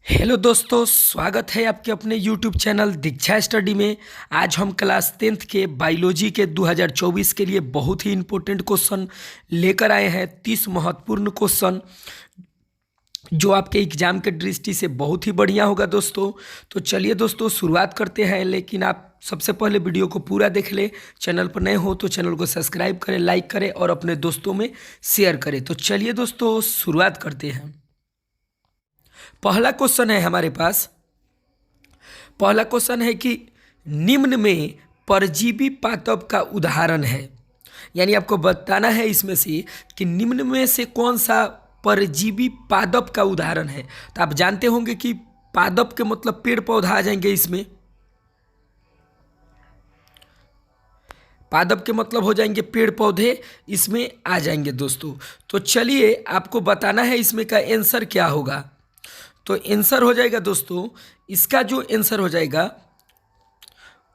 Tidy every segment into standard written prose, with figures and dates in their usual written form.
Hello दोस्तों, स्वागत है आपके अपने यूट्यूब चैनल दीक्षा स्टडी में। आज हम क्लास 10th के बायोलॉजी के 2024 के लिए बहुत ही इम्पोर्टेंट क्वेश्चन लेकर आए हैं। 30 महत्वपूर्ण क्वेश्चन जो आपके एग्जाम के दृष्टि से बहुत ही बढ़िया होगा दोस्तों। तो चलिए दोस्तों शुरुआत करते हैं, लेकिन आप सबसे पहले वीडियो को पूरा देख ले। चैनल पर नए हो तो चैनल को सब्सक्राइब करें, लाइक करें और अपने दोस्तों में शेयर करें। तो चलिए दोस्तों शुरुआत करते हैं। पहला क्वेश्चन है हमारे पास। पहला क्वेश्चन है कि निम्न में परजीवी पादप का उदाहरण है, यानी आपको बताना है इसमें से कि निम्न में से कौन सा परजीवी पादप का उदाहरण है। तो आप जानते होंगे कि पादप के मतलब पेड़ पौधा आ जाएंगे इसमें। पादप के मतलब हो जाएंगे पेड़ पौधे, इसमें आ जाएंगे दोस्तों। तो चलिए आपको बताना है इसमें का आंसर क्या होगा। तो आंसर हो जाएगा दोस्तों, इसका जो आंसर हो जाएगा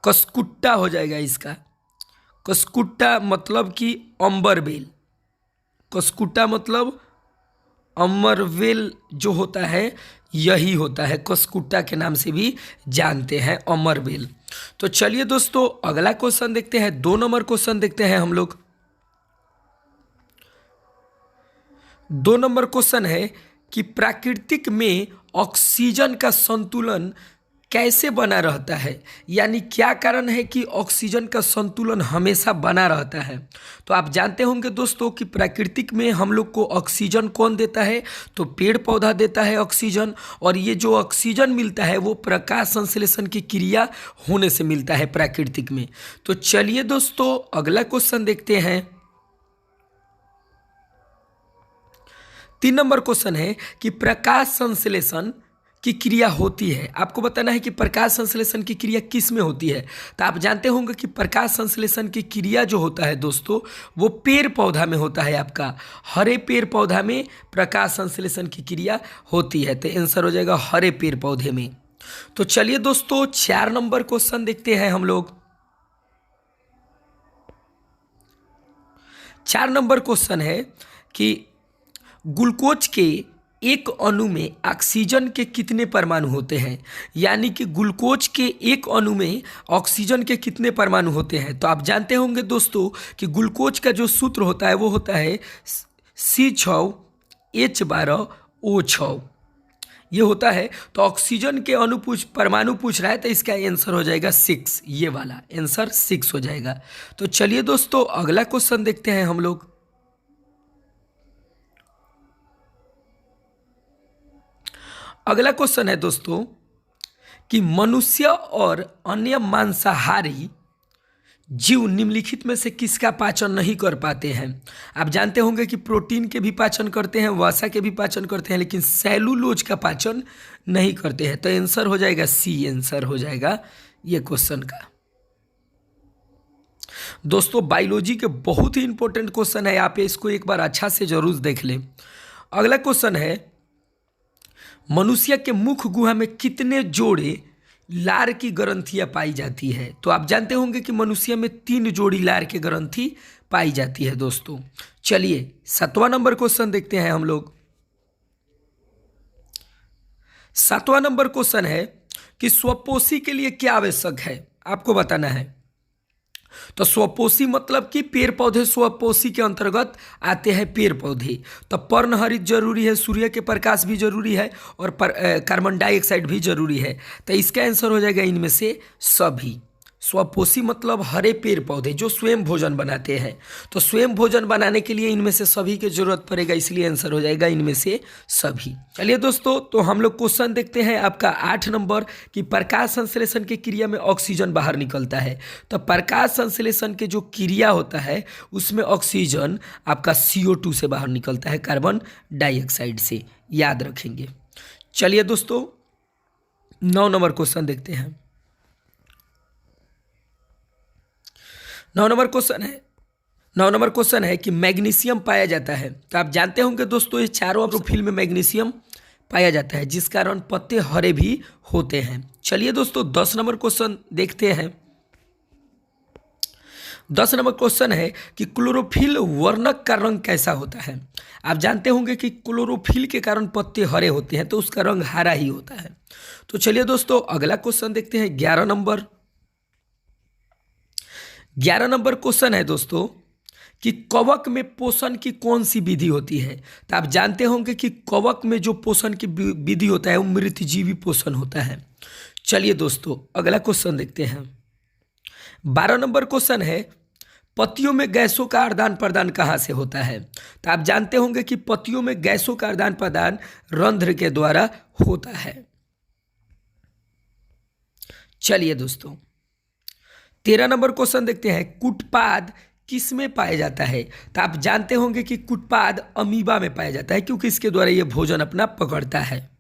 कसकुट्टा हो जाएगा। इसका कसकुट्टा मतलब कि अम्बरवेल। कसकुट्टा मतलब अमरवेल जो होता है यही होता है, कसकुट्टा के नाम से भी जानते हैं, अमरवेल। तो चलिए दोस्तों अगला क्वेश्चन देखते हैं। 2 नंबर क्वेश्चन देखते हैं हम लोग। 2 नंबर क्वेश्चन है कि प्राकृतिक में ऑक्सीजन का संतुलन कैसे बना रहता है, यानी क्या कारण है कि ऑक्सीजन का संतुलन हमेशा बना रहता है। तो आप जानते होंगे दोस्तों कि प्राकृतिक में हम लोग को ऑक्सीजन कौन देता है, तो पेड़ पौधा देता है ऑक्सीजन। और ये जो ऑक्सीजन मिलता है वो प्रकाश संश्लेषण की क्रिया होने से मिलता है प्राकृतिक में। तो चलिए दोस्तों अगला क्वेश्चन देखते हैं। 3 नंबर क्वेश्चन है कि प्रकाश संश्लेषण की क्रिया होती है। आपको बताना है कि प्रकाश संश्लेषण की क्रिया किस में होती है। तो आप जानते होंगे कि प्रकाश संश्लेषण की क्रिया जो होता है दोस्तों वो पेड़ पौधा में होता है। आपका हरे पेड़ पौधा में प्रकाश संश्लेषण की क्रिया होती है। तो आंसर हो जाएगा हरे पेड़ पौधे में। तो चलिए दोस्तों 4 नंबर क्वेश्चन देखते हैं हम लोग। 4 नंबर क्वेश्चन है कि ग्लूकोज के एक अणु में ऑक्सीजन के कितने परमाणु होते हैं, यानी कि ग्लूकोज के एक अणु में ऑक्सीजन के कितने परमाणु होते हैं। तो आप जानते होंगे दोस्तों कि ग्लूकोज का जो सूत्र होता है वो होता है C6H12O6 ये होता है। तो ऑक्सीजन के परमाणु पूछ रहा है तो इसका आंसर हो जाएगा 6, ये वाला आंसर 6 हो जाएगा। तो चलिए दोस्तों अगला क्वेश्चन देखते हैं हम लोग। अगला क्वेश्चन है दोस्तों कि मनुष्य और अन्य मांसाहारी जीव निम्नलिखित में से किसका पाचन नहीं कर पाते हैं। आप जानते होंगे कि प्रोटीन के भी पाचन करते हैं, वसा के भी पाचन करते हैं, लेकिन सेलुलोज का पाचन नहीं करते हैं। तो आंसर हो जाएगा सी, आंसर हो जाएगा ये क्वेश्चन का। दोस्तों बायोलॉजी के बहुत ही इंपॉर्टेंट क्वेश्चन है, आप इसको एक बार अच्छा से जरूर देख लें। अगला क्वेश्चन है मनुष्य के मुख गुहा में कितने जोड़े लार की ग्रंथियां पाई जाती है। तो आप जानते होंगे कि मनुष्य में 3 जोड़ी लार की ग्रंथि पाई जाती है दोस्तों। चलिए 7वां नंबर क्वेश्चन देखते हैं हम लोग। 7वां नंबर क्वेश्चन है कि स्वपोषी के लिए क्या आवश्यक है, आपको बताना है। तो स्वपोषी मतलब कि पेड़ पौधे स्वपोषी के अंतर्गत आते हैं पेड़ पौधे। तो पर्णहरित जरूरी है, सूर्य के प्रकाश भी जरूरी है और कार्बन डाइऑक्साइड भी जरूरी है। तो इसका आंसर हो जाएगा इनमें से सभी। स्वपोषी मतलब हरे पेड़ पौधे जो स्वयं भोजन बनाते हैं। तो स्वयं भोजन बनाने के लिए इनमें से सभी की जरूरत पड़ेगा, इसलिए आंसर हो जाएगा इनमें से सभी। चलिए दोस्तों तो हम लोग क्वेश्चन देखते हैं आपका 8 नंबर कि प्रकाश संश्लेषण की क्रिया में ऑक्सीजन बाहर निकलता है। तो प्रकाश संश्लेषण के जो क्रिया होता है उसमें ऑक्सीजन आपका CO2 से बाहर निकलता है, कार्बन डाइऑक्साइड से, याद रखेंगे। चलिए दोस्तों 9 नंबर क्वेश्चन देखते हैं। 9 नंबर क्वेश्चन है कि मैग्नीशियम पाया जाता है। तो आप जानते होंगे दोस्तों ये चारों प्रोफाइल में मैग्नीशियम पाया जाता है, जिस कारण पत्ते हरे भी होते हैं। चलिए दोस्तों 10 नंबर क्वेश्चन देखते हैं। 10 नंबर क्वेश्चन है कि क्लोरोफिल वर्णक का रंग कैसा होता है। आप जानते होंगे कि क्लोरोफिल के कारण पत्ते हरे होते हैं, तो उसका रंग हरा ही होता है। तो चलिए दोस्तों अगला क्वेश्चन देखते हैं। 11 नंबर क्वेश्चन है दोस्तों कि कवक में पोषण की कौन सी विधि होती है। तो आप जानते होंगे कि कवक में जो पोषण की विधि होता है वो मृतजीवी पोषण होता है। चलिए दोस्तों अगला क्वेश्चन देखते हैं। 12 नंबर क्वेश्चन है पत्तियों में गैसों का आदान प्रदान कहाँ से होता है। तो आप जानते होंगे कि पत्तियों में गैसों का आदान प्रदान रंध्र के द्वारा होता है। चलिए दोस्तों 13 नंबर क्वेश्चन देखते हैं। कुटपाद किस में पाया जाता है। तो आप जानते होंगे कि कुटपाद अमीबा में पाया जाता है, क्योंकि इसके द्वारा यह भोजन अपना पकड़ता है।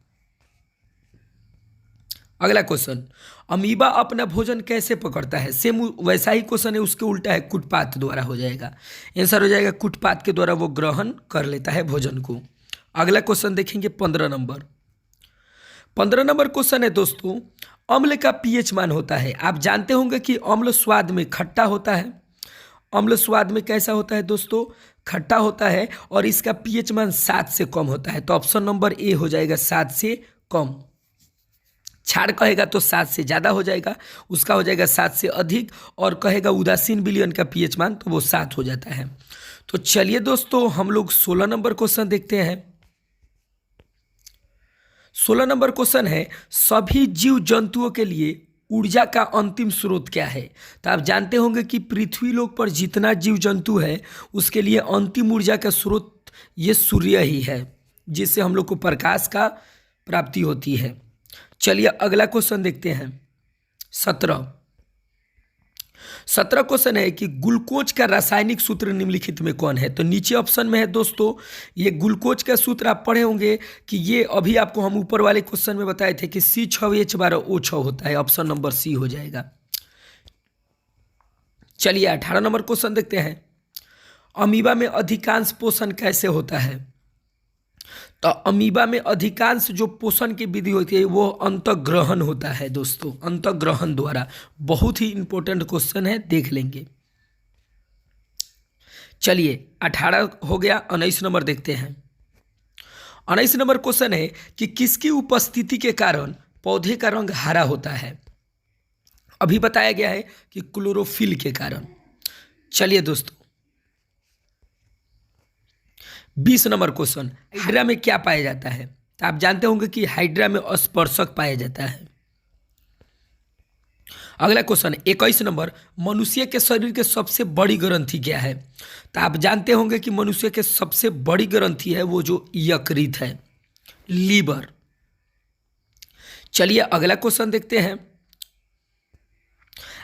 अगला क्वेश्चन, अमीबा अपना भोजन कैसे पकड़ता है। सेम वैसा ही क्वेश्चन है, उसके उल्टा है, कुटपाद द्वारा हो जाएगा। आंसर हो जाएगा कुटपाद के द्वारा वो ग्रहण कर लेता है भोजन को। अगला क्वेश्चन देखेंगे 15 नंबर क्वेश्चन है दोस्तों, अम्ल का पीएच मान होता है। आप जानते होंगे कि अम्ल स्वाद में खट्टा होता है। अम्ल स्वाद में कैसा होता है दोस्तों, खट्टा होता है, और इसका पीएच मान 7 से कम होता है। तो ऑप्शन नंबर ए हो जाएगा 7 से कम। क्षार कहेगा तो 7 से ज़्यादा हो जाएगा, उसका हो जाएगा 7 से अधिक, और कहेगा उदासीन विलयन का पीएच मान तो वो 7 हो जाता है। तो चलिए दोस्तों हम लोग 16 नंबर क्वेश्चन देखते हैं। 16 नंबर क्वेश्चन है सभी जीव जंतुओं के लिए ऊर्जा का अंतिम स्रोत क्या है। तो आप जानते होंगे कि पृथ्वी लोक पर जितना जीव जंतु है उसके लिए अंतिम ऊर्जा का स्रोत ये सूर्य ही है, जिससे हम लोग को प्रकाश का प्राप्ति होती है। चलिए अगला क्वेश्चन देखते हैं। 17 क्वेश्चन है कि ग्लूकोज का रासायनिक सूत्र निम्नलिखित में कौन है। तो नीचे ऑप्शन में है दोस्तों, ये ग्लूकोज का सूत्र आप पढ़े होंगे कि ये अभी आपको हम ऊपर वाले क्वेश्चन में बताए थे कि C6H12O6 होता है। ऑप्शन नंबर सी हो जाएगा। चलिए 18 नंबर क्वेश्चन देखते हैं। अमीबा में अधिकांश पोषण कैसे होता है। तो अमीबा में अधिकांश जो पोषण की विधि होती है वो अंतःग्रहण होता है दोस्तों, अंतःग्रहण द्वारा। बहुत ही इंपॉर्टेंट क्वेश्चन है, देख लेंगे। चलिए 18 हो गया। 19 नंबर देखते हैं। 19 नंबर क्वेश्चन है कि किसकी उपस्थिति के कारण पौधे का रंग हरा होता है। अभी बताया गया है कि क्लोरोफिल के कारण। चलिए दोस्तों 20 नंबर क्वेश्चन, हाइड्रा में क्या पाया जाता है। तो आप जानते होंगे कि हाइड्रा में स्पर्शक पाया जाता है। अगला क्वेश्चन 21 नंबर, मनुष्य के शरीर के सबसे बड़ी ग्रंथि क्या है। तो आप जानते होंगे कि मनुष्य के सबसे बड़ी ग्रंथि है वो जो यकृत है, लीवर। चलिए अगला क्वेश्चन देखते हैं।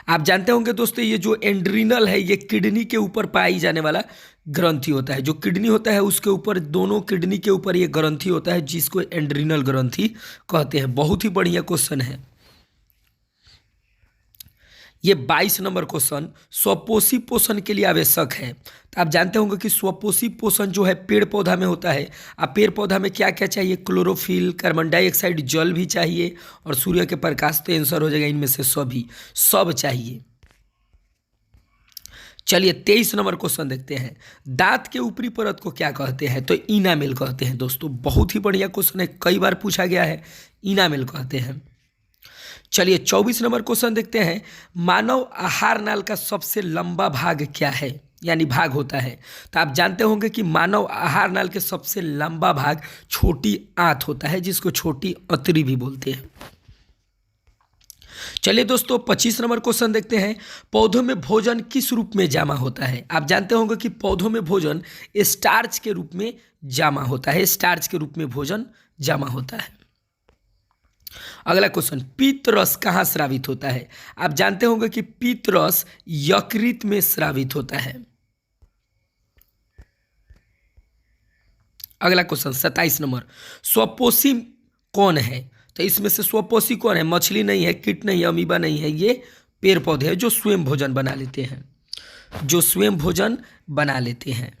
आप जानते होंगे दोस्तों ये जो एंड्रिनल है ये किडनी के ऊपर पाई जाने वाला ग्रंथि होता है। जो किडनी होता है उसके ऊपर, दोनों किडनी के ऊपर ये ग्रंथि होता है जिसको एंड्रिनल ग्रंथि कहते हैं। बहुत ही बढ़िया क्वेश्चन है ये। 22 नंबर क्वेश्चन, स्वपोषी पोषण के लिए आवश्यक है। तो आप जानते होंगे कि स्वपोषी पोषण जो है पेड़ पौधा में होता है। अब पेड़ पौधा में क्या क्या चाहिए, क्लोरोफिल, कार्बन डाइऑक्साइड, जल भी चाहिए, और सूर्य के प्रकाश। तो आंसर हो जाएगा इनमें से सभी, सब चाहिए। चलिए 23 नंबर क्वेश्चन देखते हैं। दांत के ऊपरी परत को क्या कहते हैं। तो इनामेल कहते हैं दोस्तों। बहुत ही बढ़िया क्वेश्चन है, कई बार पूछा गया है, इनामेल कहते हैं। चलिए 24 नंबर क्वेश्चन देखते हैं। मानव आहार नाल का सबसे लंबा भाग क्या है, यानी भाग होता है। तो आप जानते होंगे कि मानव आहार नाल के सबसे लंबा भाग छोटी आंत होता है, जिसको छोटी अतरी भी बोलते हैं। चलिए दोस्तों 25 नंबर क्वेश्चन देखते हैं। पौधों में भोजन किस रूप में जमा होता है। आप जानते होंगे कि पौधों में भोजन स्टार्च के रूप में जमा होता है, स्टार्च के रूप में भोजन जमा होता है। अगला क्वेश्चन, पीत रस कहाँ स्रावित होता है। आप जानते होंगे कि पीत रस यकृत में स्रावित होता है। अगला क्वेश्चन 27 नंबर, स्वपोषी कौन है। तो इसमें से स्वपोषी कौन है, मछली नहीं है, कीट नहीं है, अमीबा नहीं है, ये पेड़ पौधे हैं जो स्वयं भोजन बना लेते हैं, जो स्वयं भोजन बना लेते हैं।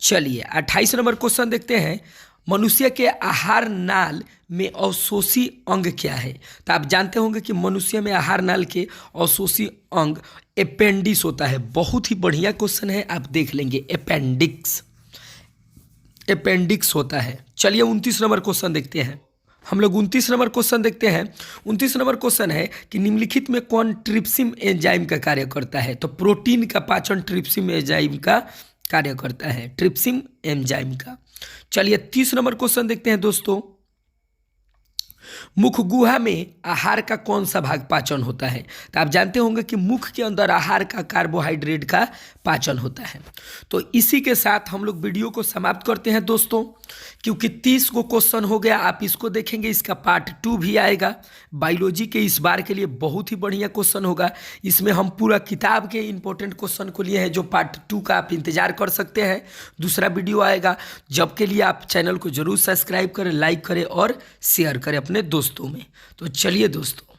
चलिए 28 नंबर क्वेश्चन देखते हैं। मनुष्य के आहार नाल में अवशोषी अंग क्या है? तो आप जानते होंगे कि मनुष्य में आहार नाल के अवशोषी अंग अपेंडिक्स होता है। बहुत ही बढ़िया क्वेश्चन है, आप देख लेंगे। अपेंडिक्स होता है। चलिए 29 नंबर क्वेश्चन देखते हैं। हम लोग 29 नंबर क्वेश्चन देखते हैं। 29 नंबर क्वेश्चन है कि निम्नलिखित में कौन ट्रिप्सिन एंजाइम का कार्य करता है? तो प्रोटीन का पाचन ट्रिप्सिन एंजाइम का कार्य करता है, ट्रिप्सिन एंजाइम का। चलिए 30 नंबर क्वेश्चन देखते हैं दोस्तों। मुख गुहा में आहार का कौन सा भाग पाचन होता है? तो आप जानते होंगे कि मुख के अंदर आहार का, कार्बोहाइड्रेट का पाचन होता है। तो इसी के साथ हम लोग वीडियो को समाप्त करते हैं दोस्तों, क्योंकि 30 को क्वेश्चन हो गया। आप इसको देखेंगे, इसका पार्ट 2 भी आएगा। बायोलॉजी के इस बार के लिए बहुत ही बढ़िया क्वेश्चन होगा। इसमें हम पूरा किताब के इंपॉर्टेंट क्वेश्चन को लिए हैं, जो पार्ट 2 का आप इंतजार कर सकते हैं। दूसरा वीडियो आएगा, जब के लिए आप चैनल को जरूर सब्सक्राइब करें, लाइक करें और शेयर करें अपने दोस्तों में। तो चलिए दोस्तों।